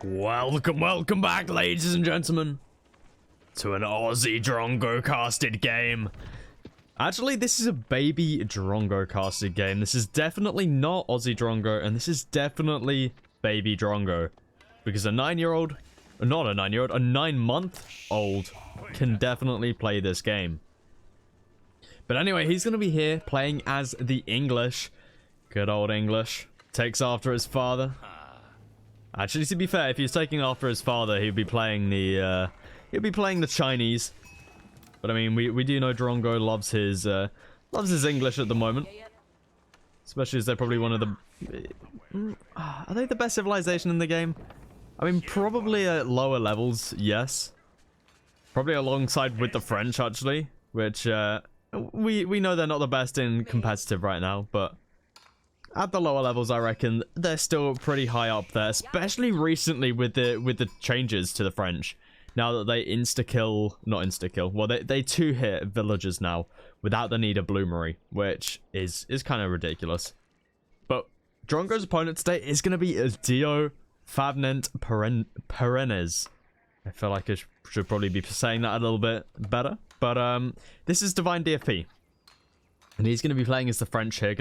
Welcome back, ladies and gentlemen, to an Aussie Drongo casted game. Actually, this is a baby Drongo casted game. This is definitely not Aussie Drongo, and this is definitely baby Drongo. Because a 9-year-old, not a 9-year-old, a 9-month-old can definitely play this game. But anyway, he's going to be here playing as the English. Good old English. Takes after his father. Actually, to be fair, if he's taking after his father, he'd be playing the Chinese. But I mean, we do know Drongo loves his English at the moment. Especially as they're probably one of the... Are they the best civilization in the game? I mean, probably at lower levels, yes. Probably alongside with the French, actually. Which, we know they're not the best in competitive right now, but... At the lower levels, I reckon they're still pretty high up there, especially recently with the changes to the French. Now that they not insta-kill, well, they 2-hit villagers now without the need of bloomery, which is kind of ridiculous. But Drongo's opponent today is going to be Dio Favnent Perennes. I feel like I should probably be saying that a little bit better. But this is Divine DFP. And he's going to be playing as the French here.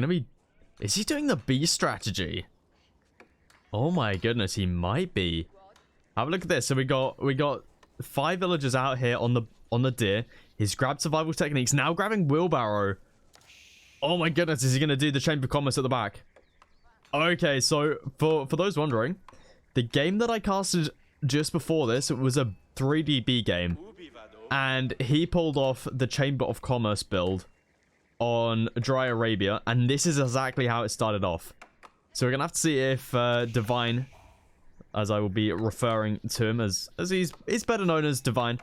Is he doing the B strategy? Oh my goodness, he might be. Have a look at this. So we got 5 villagers out here on the deer. He's grabbed survival techniques. Now grabbing wheelbarrow. Oh my goodness, is he gonna do the Chamber of Commerce at the back? Okay, so for those wondering, the game that I casted just before this, it was a 3DB game, and he pulled off the Chamber of Commerce build on Dry Arabia, and this is exactly how it started off. So we're gonna have to see if Divine, as I will be referring to him as he's better known as Divine,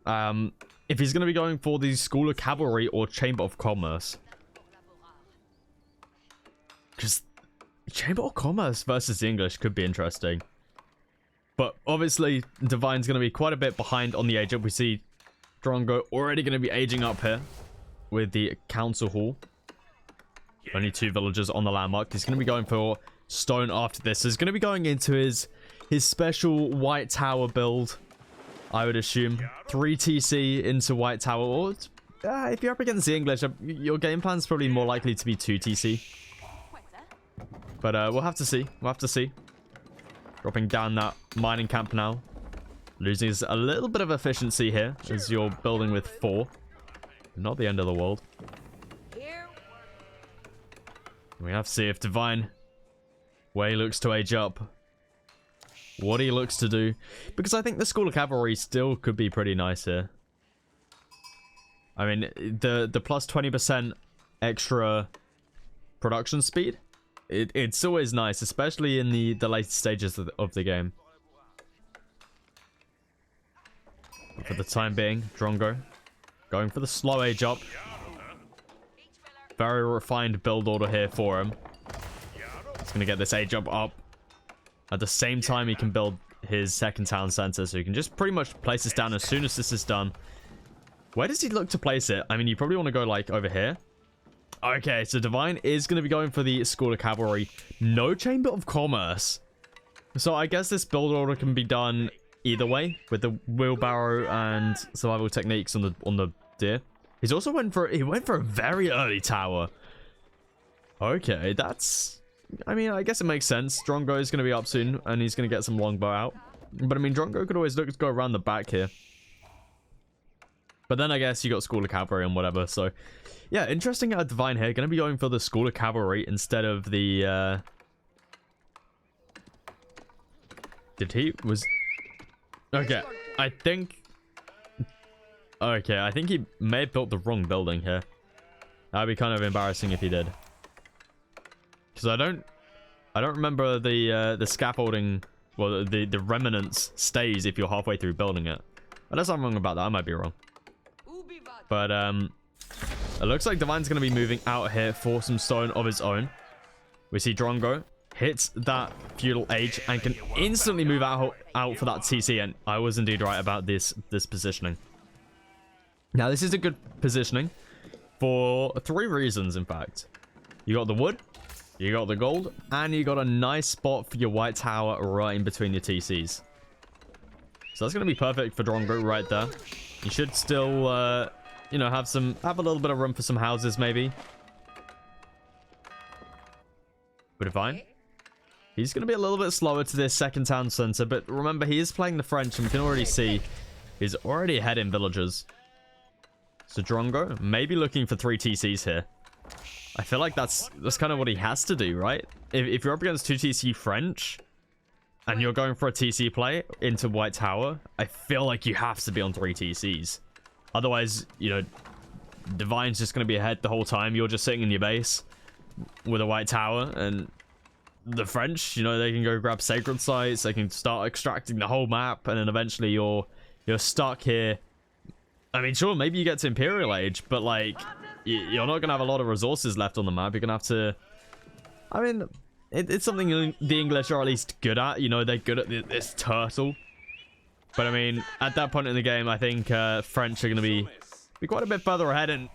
if he's gonna be going for the School of Cavalry or Chamber of Commerce. Because Chamber of Commerce versus the English could be interesting. But obviously Divine's gonna be quite a bit behind on the age up. We see Drongo already gonna be aging up here with the council hall. Only 2 villagers on the landmark. He's going to be going for stone after this. So he's going to be going into his special white tower build, I would assume. 3 TC into white tower. Or if you're up against the English, your game plan's probably more likely to be 2 TC. But we'll have to see. We'll have to see. Dropping down that mining camp now. Losing a little bit of efficiency here as you're building with 4. Not the end of the world. We have to see if Divine, where he looks to age up, what he looks to do. Because I think the School of Cavalry still could be pretty nice here. I mean, the plus 20% extra production speed, it's always nice, especially in the later stages of the game. But for the time being, Drongo going for the slow age up. Very refined build order here for him. He's going to get this age up. At the same time, he can build his second town center. So he can just pretty much place this down as soon as this is done. Where does he look to place it? I mean, you probably want to go like over here. Okay, so Divine is going to be going for the School of Cavalry. No Chamber of Commerce. So I guess this build order can be done either way with the wheelbarrow and survival techniques on the deer. He's also went for a very early tower. Okay, that's, I mean, I guess it makes sense. Drongo is going to be up soon and he's going to get some longbow out. But I mean, Drongo could always look to go around the back here. But then I guess you got School of Cavalry and whatever. So yeah, interesting Divine here. Going to be going for the School of Cavalry instead of the okay, I think he may have built the wrong building here. That'd be kind of embarrassing if he did. Because I don't remember the scaffolding, well, the remnants stays if you're halfway through building it. Unless I'm wrong about that, I might be wrong. But it looks like Divine's going to be moving out here for some stone of his own. We see Drongo hits that feudal age and can instantly move out for that TC, and I was indeed right about this positioning. Now this is a good positioning for 3 reasons, in fact. You got the wood, You got the gold, and you got a nice spot for your white tower right in between your TCs. So that's going to be perfect for Drongo right there. You should still, you know, have a little bit of room for some houses, maybe. But fine. He's going to be a little bit slower to this second town center, but remember, he is playing the French, and we can already see he's already ahead in villages. So Drongo, maybe looking for 3 TCs here. I feel like that's kind of what he has to do, right? If you're up against 2 TC French, and you're going for a TC play into White Tower, I feel like you have to be on 3 TCs. Otherwise, you know, Divine's just going to be ahead the whole time. You're just sitting in your base with a White Tower, and the French, you know, they can go grab sacred sites, they can start extracting the whole map, and then eventually you're stuck here. I mean, sure, maybe you get to Imperial Age, but like, you're not gonna have a lot of resources left on the map. You're gonna have to, I mean, it's something the English are at least good at. You know, they're good at this turtle. But I mean, at that point in the game, I think French are gonna be quite a bit further ahead, and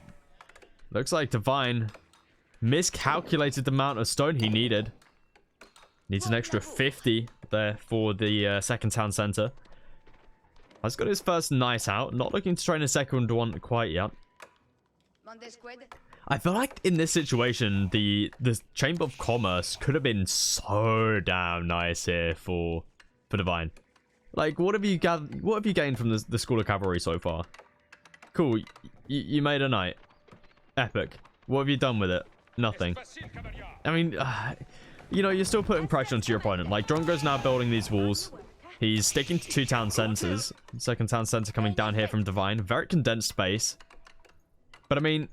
looks like Divine miscalculated the amount of stone he needed. Needs an extra 50 there for the second town center. Has got his first nice out. Not looking to train a second one quite yet. I feel like in this situation, the Chamber of Commerce could have been so damn nice here for Divine. Like, what have you gained from the School of Cavalry so far? Cool. You made a knight. Epic. What have you done with it? Nothing. I mean, you know, you're still putting pressure onto your opponent. Like, Drongo's now building these walls. He's sticking to 2 town centers. Second town center coming down here from Divine. Very condensed space. But I mean,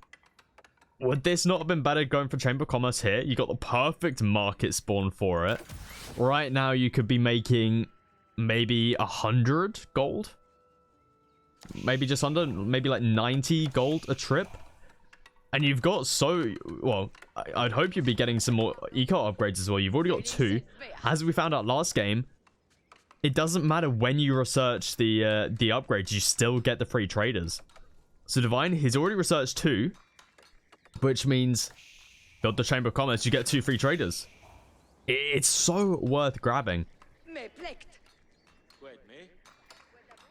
would this not have been better going for Chamber of Commerce here? You got the perfect market spawn for it. Right now, you could be making maybe 100 gold. Maybe just under, maybe like 90 gold a trip. And you've got well, I'd hope you'd be getting some more eco upgrades as well. You've already got 2. As we found out last game, it doesn't matter when you research the upgrades, you still get the free traders. So Divine, he's already researched 2, which means build the Chamber of Commerce, you get 2 free traders. It's so worth grabbing.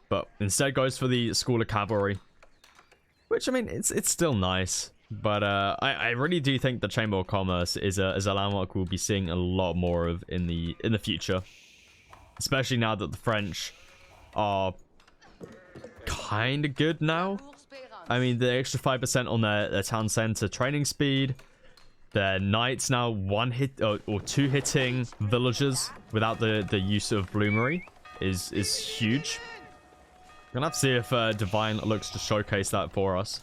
But instead goes for the School of Cavalry, which, I mean, it's still nice. But I really do think the Chamber of Commerce is a landmark we'll be seeing a lot more of in the future. Especially now that the French are kind of good now. I mean, the extra 5% on their town center training speed. Their knights now 1 hit or 2 hitting villagers without the use of bloomery is huge. We're gonna have to see if Divine looks to showcase that for us.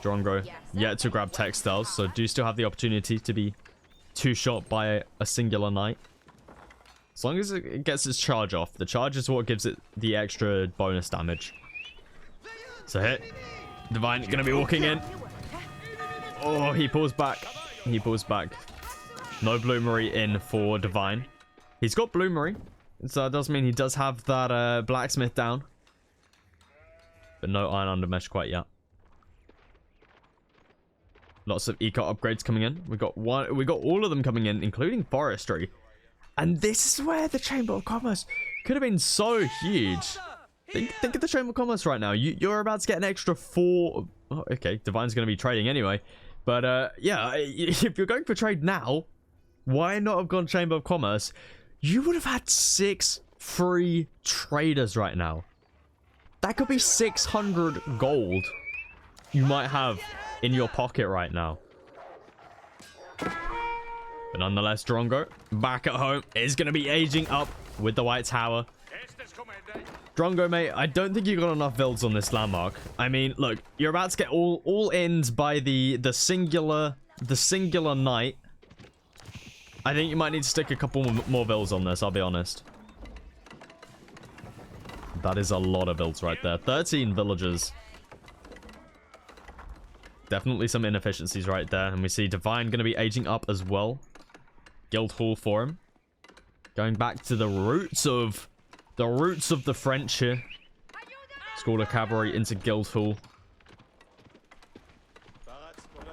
Drongo yet to grab textiles, so do still have the opportunity to be 2-shot by a singular knight. As long as it gets its charge off. The charge is what gives it the extra bonus damage. So hit. Divine gonna be walking in. Oh, he pulls back. He pulls back. No bloomery in for Divine. He's got bloomery, so that does mean he does have that blacksmith down. But no iron under mesh quite yet. Lots of eco upgrades coming in. We got all of them coming in, including forestry. And this is where the Chamber of Commerce could have been so huge. Think of the Chamber of Commerce right now. You're about to get an extra 4. Oh, okay, Divine's going to be trading anyway. But yeah, if you're going for trade now, why not have gone Chamber of Commerce? You would have had 6 free traders right now. That could be 600 gold you might have in your pocket right now. But nonetheless, Drongo, back at home, is going to be aging up with the White Tower. Drongo, mate, I don't think you got enough builds on this landmark. I mean, look, you're about to get all ends by the singular knight. I think you might need to stick a couple more builds on this, I'll be honest. That is a lot of builds right there. 13 villagers. Definitely some inefficiencies right there. And we see Divine going to be aging up as well. Guild Hall for him. Going back to the roots of the French here. School of Cavalry into Guild Hall.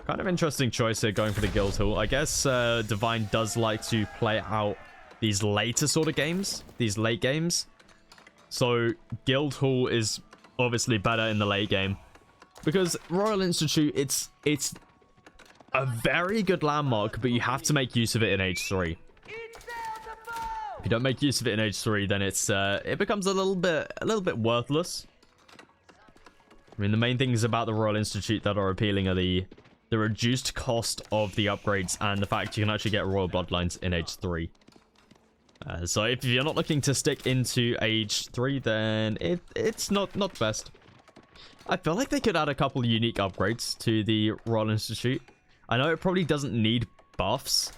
Kind of interesting choice here going for the Guildhall. I guess Divine does like to play out these later sort of games, these late games. So Guildhall is obviously better in the late game because Royal Institute, it's a very good landmark, but you have to make use of it in Age 3. If you don't make use of it in Age 3, then it becomes a little bit worthless. I mean, the main things about the Royal Institute that are appealing are the reduced cost of the upgrades and the fact you can actually get Royal Bloodlines in Age 3. So if you're not looking to stick into Age 3, then it's not the best. I feel like they could add a couple unique upgrades to the Royal Institute. I know it probably doesn't need buffs,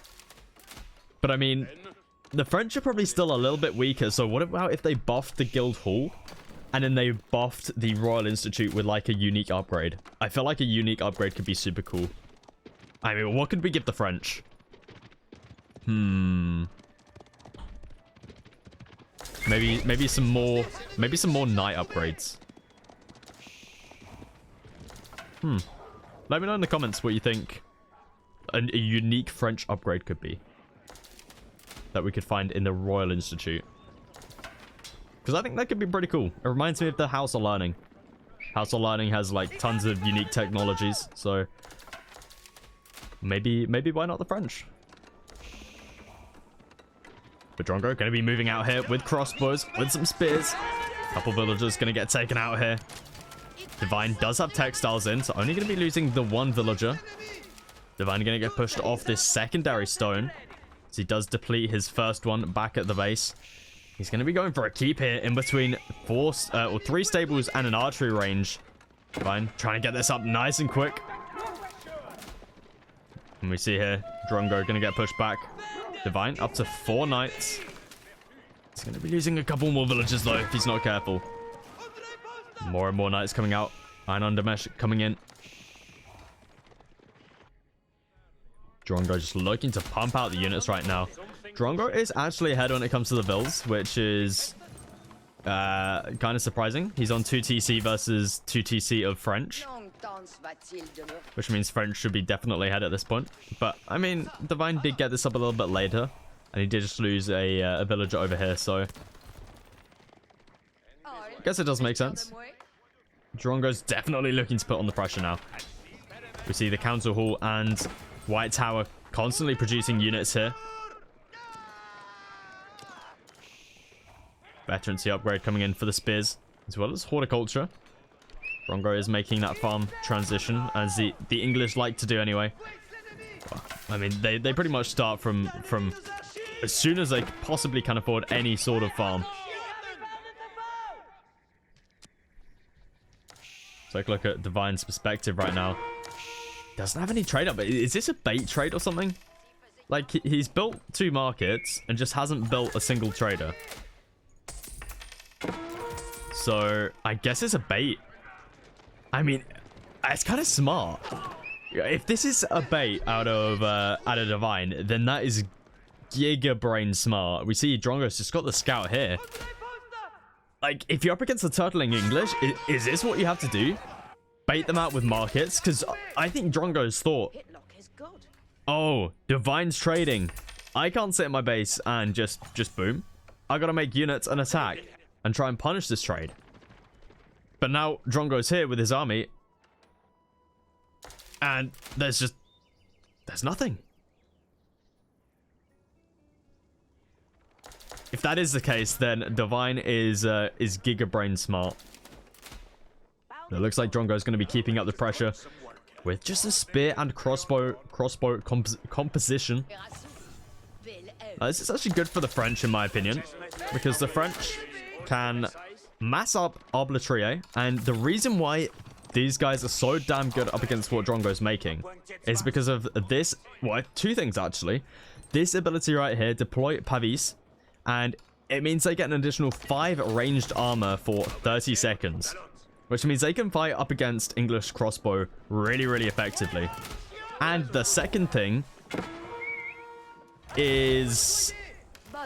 but I mean, the French are probably still a little bit weaker, so what about if they buffed the Guildhall and then they buffed the Royal Institute with like a unique upgrade? I feel like a unique upgrade could be super cool. I mean, what could we give the French? Maybe some more knight upgrades. Let me know in the comments what you think a unique French upgrade could be that we could find in the Royal Institute. Because I think that could be pretty cool. It reminds me of the House of Learning. House of Learning has like tons of unique technologies, so maybe why not the French? But Drongo going to be moving out here with crossbows, with some spears. Couple villagers going to get taken out here. Divine does have textiles in, so only going to be losing the one villager. Divine going to get pushed off this secondary stone, as he does deplete his first one back at the base. He's going to be going for a keep here in between 3 stables and an archery range. Divine trying to get this up nice and quick. And we see here, Drongo going to get pushed back. Divine up to 4 knights. He's going to be losing a couple more villagers though if he's not careful. More and more knights coming out. Iron Undermesh coming in. Drongo just looking to pump out the units right now. Drongo is actually ahead when it comes to the vills, which is kind of surprising. He's on 2 TC versus 2 TC of French, which means French should be definitely ahead at this point. But I mean, Divine did get this up a little bit later, and he did just lose a villager over here, so I guess it does make sense. Drongo's definitely looking to put on the pressure now. We see the Council Hall and White Tower constantly producing units here. Veterancy upgrade coming in for the spears, as well as horticulture. Drongo is making that farm transition, as the English like to do anyway. Well, I mean, they pretty much start from as soon as they possibly can afford any sort of farm. Take a look at Divine's perspective right now. Doesn't have any trade up. Is this a bait trade or something? Like, he's built 2 markets and just hasn't built a single trader. So I guess it's a bait. I mean, it's kind of smart. If this is a bait out of Divine, then that is giga brain smart. We see Drongo's just got the scout here. Like, if you're up against the turtling English, is this what you have to do? Bait them out with markets? Because I think Drongo's thought, oh, Divine's trading. I can't sit in my base and just boom. I gotta make units and attack and try and punish this trade. But now Drongo's here with his army, and there's nothing. If that is the case, then Divine is giga brain smart. It looks like Drongo is going to be keeping up the pressure with just a spear and crossbow composition. This is actually good for the French, in my opinion, because the French can mass up Arbitrier, and the reason why these guys are so damn good up against what Drongo's making is because of this. Well, 2 things actually. This ability right here, deploy Pavis, and it means they get an additional 5 ranged armor for 30 seconds, which means they can fight up against English crossbow really, really effectively. And the second thing is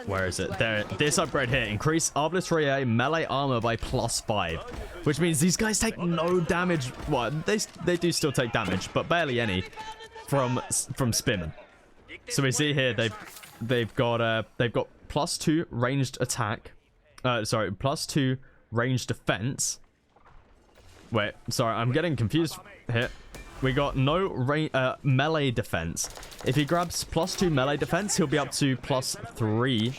Where is it? There. This upgrade here. Increase arbitrary melee armor by +5. Which means these guys take no damage. Well, they do still take damage, but barely any from spearmen. So we see here they've got +2 ranged attack. Sorry, +2 ranged defense. Wait, sorry, I'm getting confused here. We got no melee defense. If he grabs +2 melee defense, he'll be up to +3.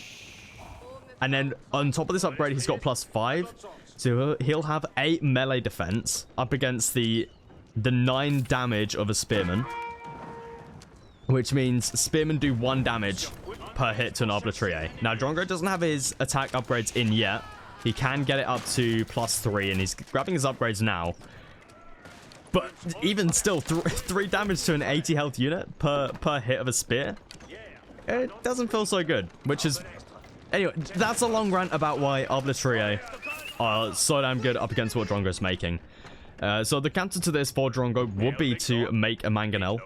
And then on top of this upgrade, he's got +5. So he'll have 8 melee defense up against the 9 damage of a spearman. Which means spearmen do 1 damage per hit to an arbitrary. Now, Drongo doesn't have his attack upgrades in yet. He can get it up to +3, and he's grabbing his upgrades now. But even still, 3 damage to an 80 health unit per hit of a spear. It doesn't feel so good, which is... Anyway, that's a long rant about why arbitrary are so damn good up against what Drongo's making. So the counter to this for Drongo would be to make a mangonel.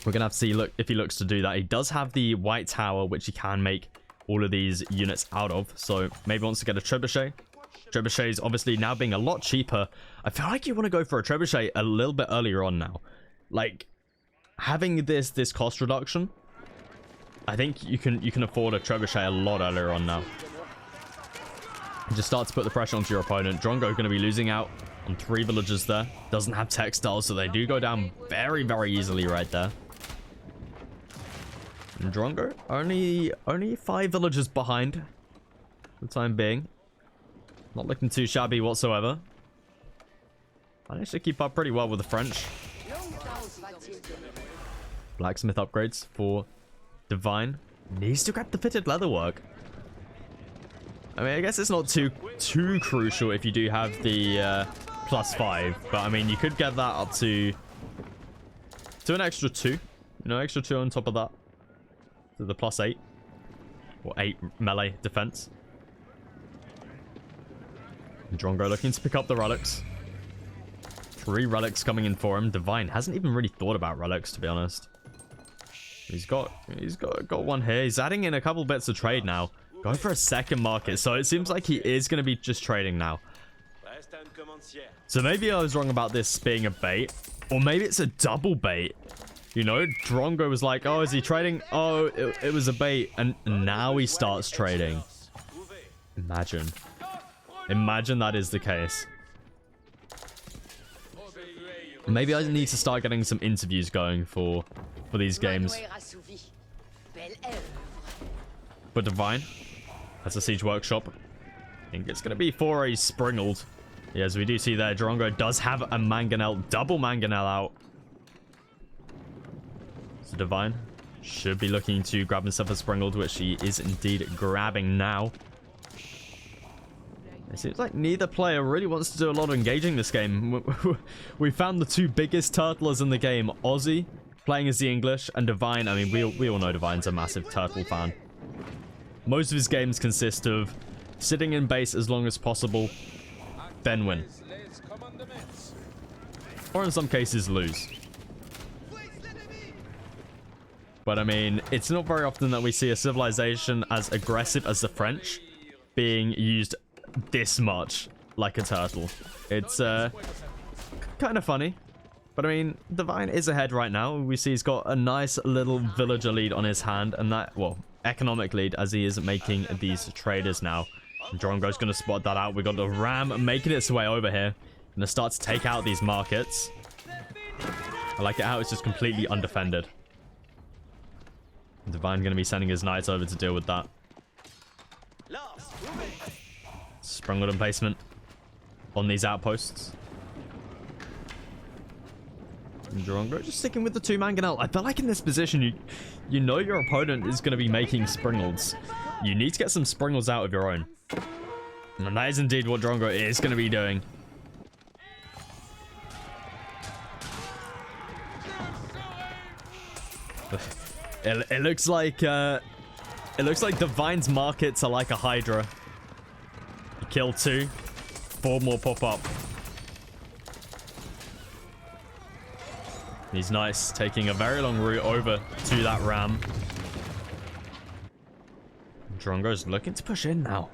We're going to have to see if he looks to do that. He does have the white tower, which he can make all of these units out of. So maybe wants to get a trebuchet. Trebuchet is obviously now being a lot cheaper. I feel like you want to go for a trebuchet a little bit earlier on now. Like, having this cost reduction, I think you can afford a trebuchet a lot earlier on now. Just start to put the pressure onto your opponent. Drongo going to be losing out on 3 villagers there. Doesn't have textiles, so they do go down very, very easily right there. And Drongo only 5 villagers behind for the time being. Not looking too shabby whatsoever. Managed to keep up pretty well with the French. Blacksmith upgrades for Divine. Needs to grab the fitted leatherwork. I mean, I guess it's not too crucial if you do have the +5. But, I mean, you could get that up to an extra 2. You know, extra 2 on top of that. To the +8. Or 8 melee defense. Drongo looking to pick up the relics. 3 relics coming in for him. Divine hasn't even really thought about relics, to be honest. He's got one here. He's adding in a couple bits of trade now. Going for a second market. So it seems like he is going to be just trading now. So maybe I was wrong about this being a bait. Or maybe it's a double bait. You know, Drongo was like, oh, is he trading? Oh, it was a bait. And now he starts trading. Imagine. Imagine that is the case. Maybe I need to start getting some interviews going for these games. But Divine, that's a siege workshop. I think it's going to be for a Springled. Yes, we do see there. Drongo does have a mangonel, double mangonel out. So Divine should be looking to grab himself a Springled, which he is indeed grabbing now. It seems like neither player really wants to do a lot of engaging this game. We found the 2 biggest turtlers in the game. Aussie, playing as the English, and Divine. I mean, we all know Divine's a massive turtle fan. Most of his games consist of sitting in base as long as possible, then win. Or in some cases, lose. But I mean, it's not very often that we see a civilization as aggressive as the French being used this much like a turtle. It's kind of funny, but I mean, Divine is ahead right now. We see he's got a nice little villager lead on his hand, and that, well, economic lead, as he is making these traders now. And Drongo's gonna spot that out. We got the ram making its way over here, gonna start to take out these markets. I like it how it's just completely undefended. Divine gonna be sending his knights over to deal with that. Sprungwood emplacement on these outposts. And Drongo just sticking with the 2 mangonel. I feel like in this position, you know your opponent is going to be making Springles. You need to get some Springles out of your own. And that is indeed what Drongo is going to be doing. It looks like Divine's markets are like a Hydra. Kill 2, 4 more pop up. He's nice, taking a very long route over to that ram. Drongo's looking to push in now.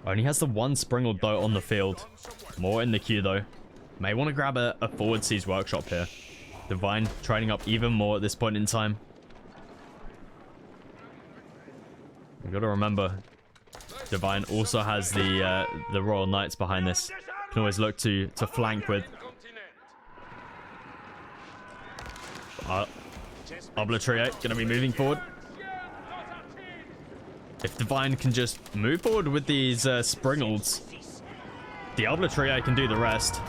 Only has the one Springled though on the field. More in the queue though. May want to grab a forward siege workshop here. Divine trading up even more at this point in time. You got to remember, Divine also has the Royal Knights behind this. Can always look to flank with. Obliterate gonna be moving forward. If Divine can just move forward with these Springleds, the Obliterate can do the rest.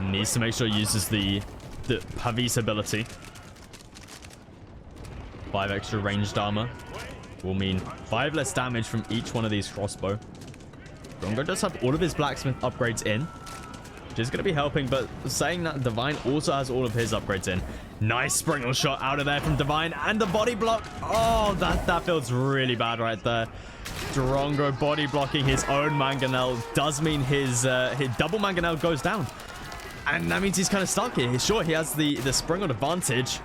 Needs to make sure he uses the Pavis ability. 5 extra ranged armor will mean 5 less damage from each one of these crossbow. Drongo does have all of his blacksmith upgrades in, which is going to be helping, but saying that, Divine also has all of his upgrades in. Nice Springle shot out of there from Divine, and the body block. Oh, that feels really bad right there. Drongo body blocking his own mangonel does mean his double mangonel goes down. And that means he's kind of stuck here. Sure, he has the Springled advantage.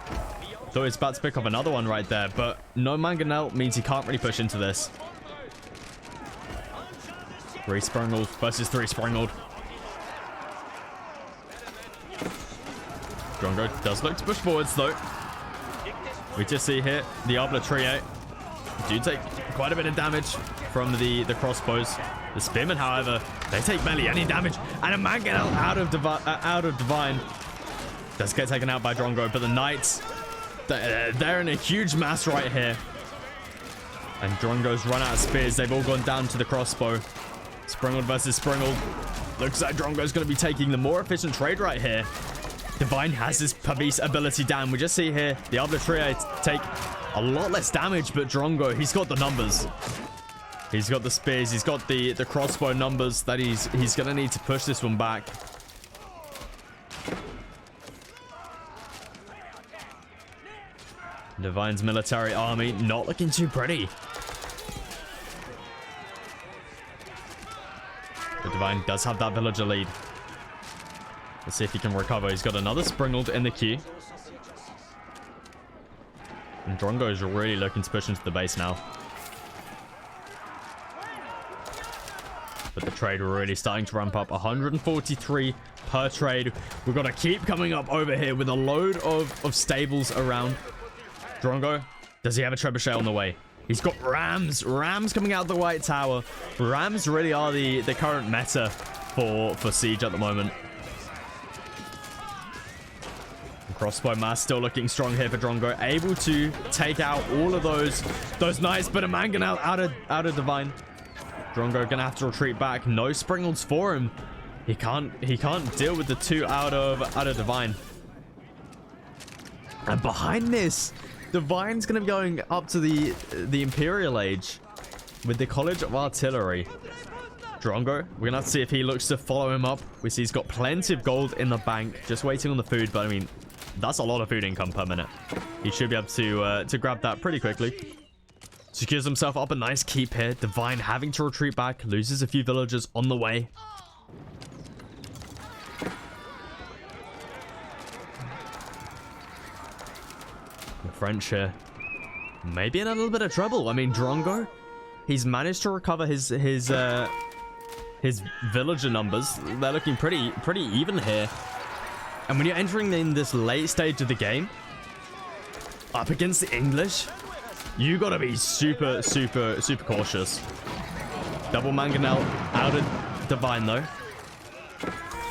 Though he's about to pick up another one right there, but no mangonel means he can't really push into this. 3 Springled versus 3 Springled. Drongo does look to push forwards though. We just see here the Obliterate do take quite a bit of damage from the crossbows. The Spearmen, however, they take barely any damage, and a mangonel out of Divine does get taken out by Drongo, but the Knights, they're in a huge mass right here. And Drongo's run out of spears. They've all gone down to the crossbow. Springled versus Springled. Looks like Drongo's going to be taking the more efficient trade right here. Divine has his Pavis ability down. We just see here the Obliterate take a lot less damage, but Drongo, he's got the numbers. He's got the spears. He's got the crossbow numbers that he's going to need to push this one back. Divine's military army not looking too pretty. But Divine does have that villager lead. Let's see if he can recover. He's got another Springled in the queue. And Drongo is really looking to push into the base now. But the trade really starting to ramp up. 143 per trade. We've got to keep coming up over here with a load of stables around. Drongo, does he have a trebuchet on the way? He's got rams. Rams coming out of the White Tower. Rams really are the current meta for Siege at the moment. Crossbow mass still looking strong here for Drongo. Able to take out all of those knights, but a mangonel out of Divine. Drongo gonna have to retreat back. No Springleds for him. He can't deal with the 2 out of Divine. And behind this, Divine's gonna be going up to the Imperial Age with the College of Artillery. Drongo, we're gonna have to see if he looks to follow him up. We see he's got plenty of gold in the bank, just waiting on the food, but I mean, that's a lot of food income per minute. He should be able to grab that pretty quickly. Secures himself up a nice keep here. Divine having to retreat back, loses a few villagers on the way. The French here maybe in a little bit of trouble. I mean, Drongo, he's managed to recover his villager numbers. They're looking pretty even here. And when you're entering in this late stage of the game, up against the English, you gotta be super cautious. Double mangonel out of Divine though.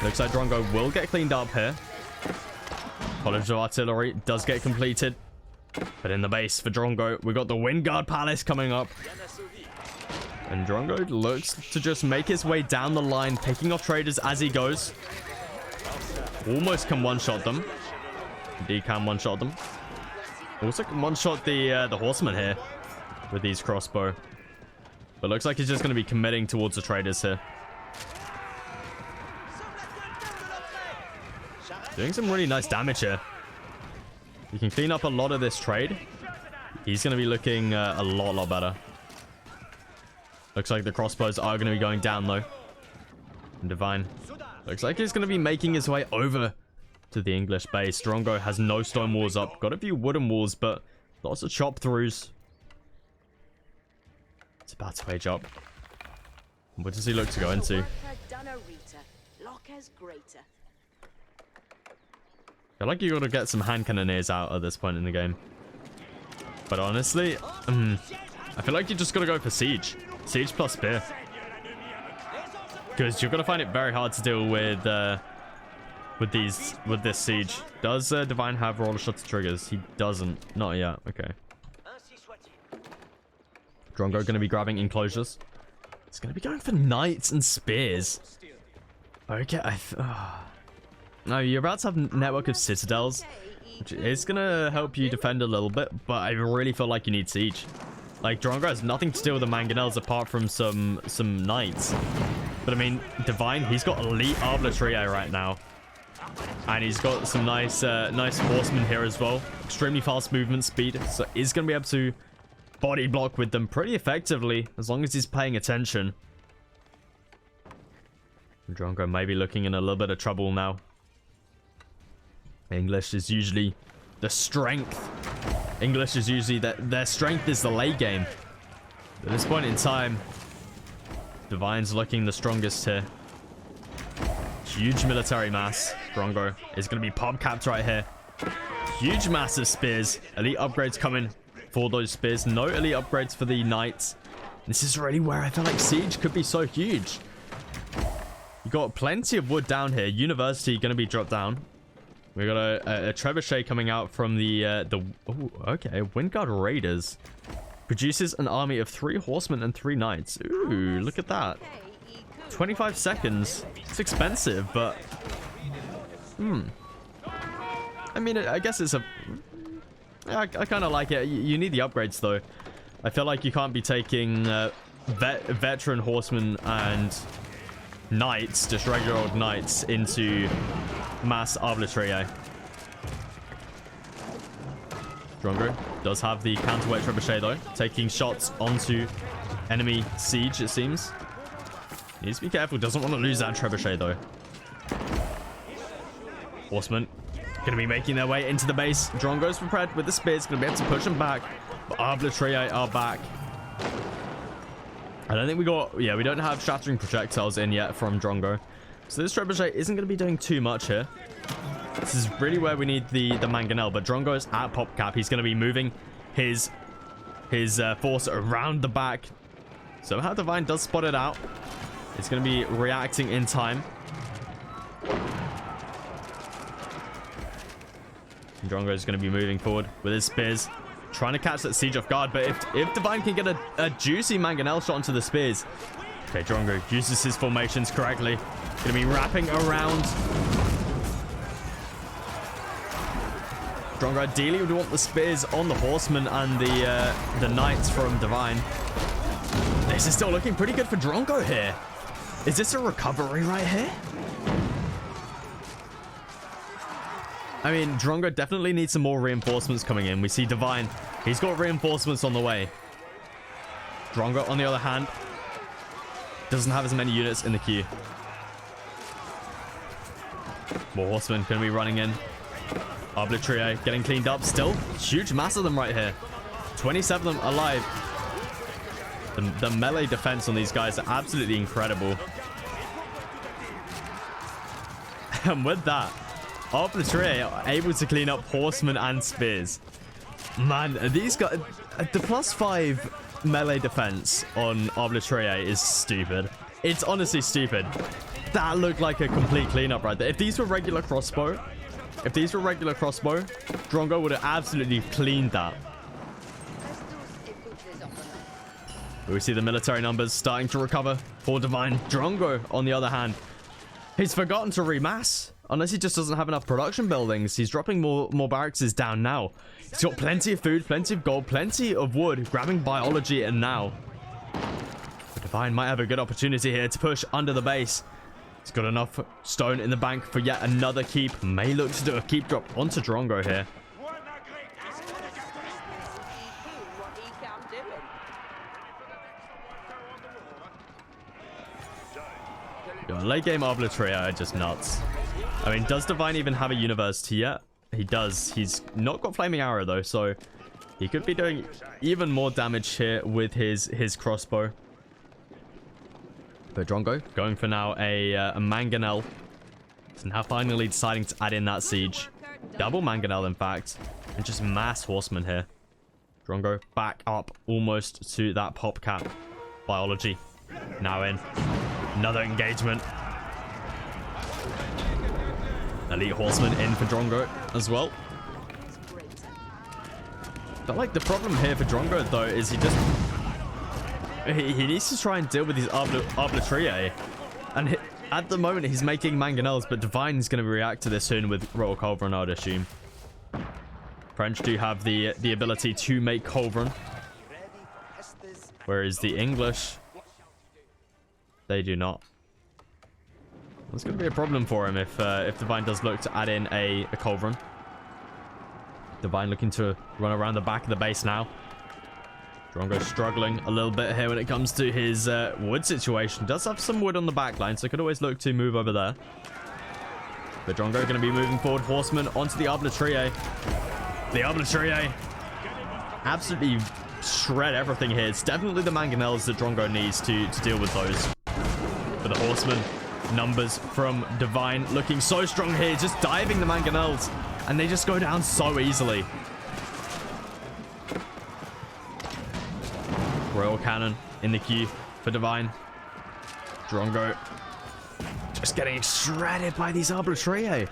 Looks like Drongo will get cleaned up here. College of Artillery does get completed. But in the base for Drongo, we got the Windguard Palace coming up. And Drongo looks to just make his way down the line, picking off traders as he goes. Almost can one-shot them. Indeed can one-shot them. Also can one-shot the horseman here with these crossbow. But looks like he's just going to be committing towards the traders here. Doing some really nice damage here. You can clean up a lot of this trade. He's going to be looking a lot better. Looks like the crossbows are going to be going down though. And Divine looks like he's going to be making his way over to the English base. Drongo has no stone walls up. Got a few wooden walls, but Lots of chop throughs. It's about to age up. What does he look to go into? I feel like you gotta get some hand cannoneers out at this point in the game. But honestly, I feel like you just gotta go for siege. Siege plus spear. Because you're gonna find it very hard to deal with this siege. Does Divine have roller shutter triggers? He doesn't. Not yet. Okay. Drongo gonna be grabbing enclosures. It's gonna be going for knights and spears. Okay. No, you're about to have a network of citadels, which is gonna help you defend a little bit, but I really feel like you need siege. Like, Drongo has nothing to do with the mangonels apart from some knights. But I mean, Divine, he's got elite artillery right now. And he's got some nice horsemen here as well. Extremely fast movement speed, so he's gonna be able to body block with them pretty effectively, as long as he's paying attention. Drongo may be looking in a little bit of trouble now. English is usually the strength. English is usually their strength is the late game. At this point in time, Divine's looking the strongest here. Huge military mass. Drongo is going to be pop capped right here. Huge massive spears. Elite upgrades coming for those spears. No elite upgrades for the knights. This is really where I feel like siege could be so huge. You got plenty of wood down here. University going to be dropped down. We got a trebuchet coming out from the oh, okay, Windguard Raiders. Produces an army of 3 horsemen and 3 knights. Ooh, look at that. 25 seconds. It's expensive, but I mean, I guess it's a I kind of like it. You need the upgrades though. I feel like you can't be taking veteran horsemen and knights, just regular old knights, into mass artillery. Drongo does have the counterweight trebuchet though, taking shots onto enemy siege, it seems. Needs to be careful, doesn't want to lose that trebuchet though. Horsemen gonna be making their way into the base. Drongo's prepared with the spears, gonna be able to push them back, but artillery are back. I don't think we don't have shattering projectiles in yet from Drongo. So this trebuchet isn't going to be doing too much here. This is really where we need the mangonel, but Drongo is at pop cap. He's going to be moving his force around the back. Somehow Divine does spot it out. It's going to be reacting in time. Drongo is going to be moving forward with his spears, trying to catch that siege off guard. But if Divine can get a juicy mangonel shot into the spears. Okay, Drongo uses his formations correctly. Gonna be wrapping around. Drongo ideally would want the spears on the horsemen and the knights from Divine. This is still looking pretty good for Drongo here. Is this a recovery right here? I mean, Drongo definitely needs some more reinforcements coming in. We see Divine. He's got reinforcements on the way. Drongo, on the other hand, doesn't have as many units in the queue. More horsemen going to be running in. Artillery getting cleaned up still. Huge mass of them right here. 27 of them alive. The melee defense on these guys are absolutely incredible. And with that, artillery are able to clean up horsemen and spears. Man, these guys... The +5 melee defense on artillery is stupid. It's honestly stupid. That looked like a complete cleanup right there. If these were regular crossbow, Drongo would have absolutely cleaned that. We see the military numbers starting to recover for Divine. Drongo, on the other hand, he's forgotten to remass. Unless he just doesn't have enough production buildings. He's dropping more barracks down now. He's got plenty of food, plenty of gold, plenty of wood, grabbing biology, and now the Divine might have a good opportunity here to push under the base. He's got enough stone in the bank for yet another keep. May look to do a keep drop onto Drongo here. Yo, late game artillery are just nuts. I mean, does Divine even have a university yet? He does. He's not got flaming arrow though, so He could be doing even more damage here with his crossbow. But Drongo going for now a mangonel. So now finally deciding to add in that siege. Double mangonel, in fact. And just mass horsemen here. Drongo back up almost to that pop cap. Biology now in. Another engagement. Elite horseman in for Drongo as well. But like the problem here for Drongo though is he needs to try and deal with these arbitraries. And at the moment he's making mangonels, but Divine's going to react to this soon with Royal Culverin, I'd assume. French do have the ability to make Culverin, whereas the English, they do not. That's going to be a problem for him if Divine does look to add in a Culverin. Divine looking to run around the back of the base now. Drongo struggling a little bit here when it comes to his wood situation. Does have some wood on the back line, so could always look to move over there. But Drongo going to be moving forward. Horsemen onto the arbitraries. The arbitraries absolutely shred everything here. It's definitely the mangonels that Drongo needs to deal with those. But the horsemen, numbers from Divine looking so strong here. Just diving the mangonels. And they just go down so easily. Royal Cannon in the queue for Divine. Drongo just getting shredded by these arbitraries.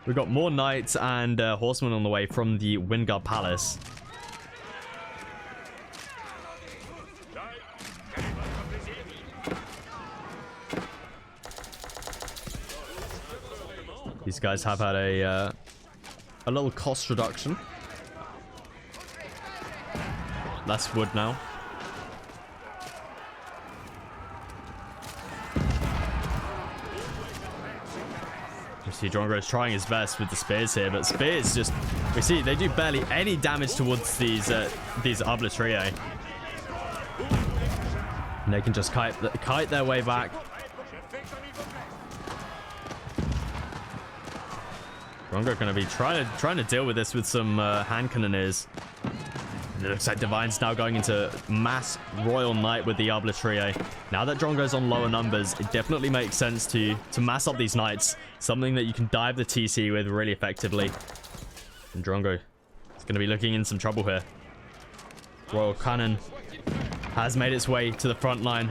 We've got more knights and horsemen on the way from the Windguard Palace. These guys have had a little cost reduction. Less wood now. You see Drongo is trying his best with the spears here, but spears just, we see they do barely any damage towards these arbitraries. And they can just kite their way back. Drongo going to be trying to deal with this with some hand cannoneers. And it looks like Divine's now going into mass Royal Knight with the arbitraries. Now that Drongo's on lower numbers, it definitely makes sense to mass up these knights. Something that you can dive the TC with really effectively. And Drongo is going to be looking in some trouble here. Royal Cannon has made its way to the front line.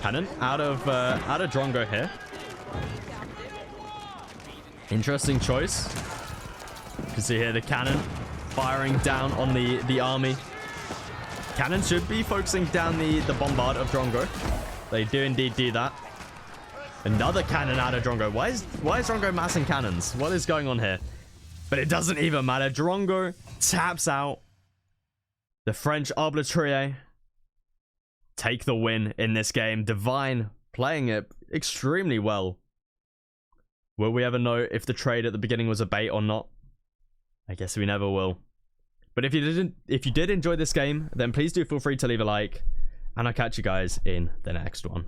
Cannon out of Drongo here. Interesting choice. You can see here the cannon firing down on the army. Cannon should be focusing down the bombard of Drongo. They do indeed do that. Another cannon out of Drongo. Why is Drongo massing cannons? What is going on here? But it doesn't even matter. Drongo taps out. The French arbitraries take the win in this game. Divine playing it extremely well. Will we ever know if the trade at the beginning was a bait or not? I guess we never will. But if you did enjoy this game, then please do feel free to leave a like, and I'll catch you guys in the next one.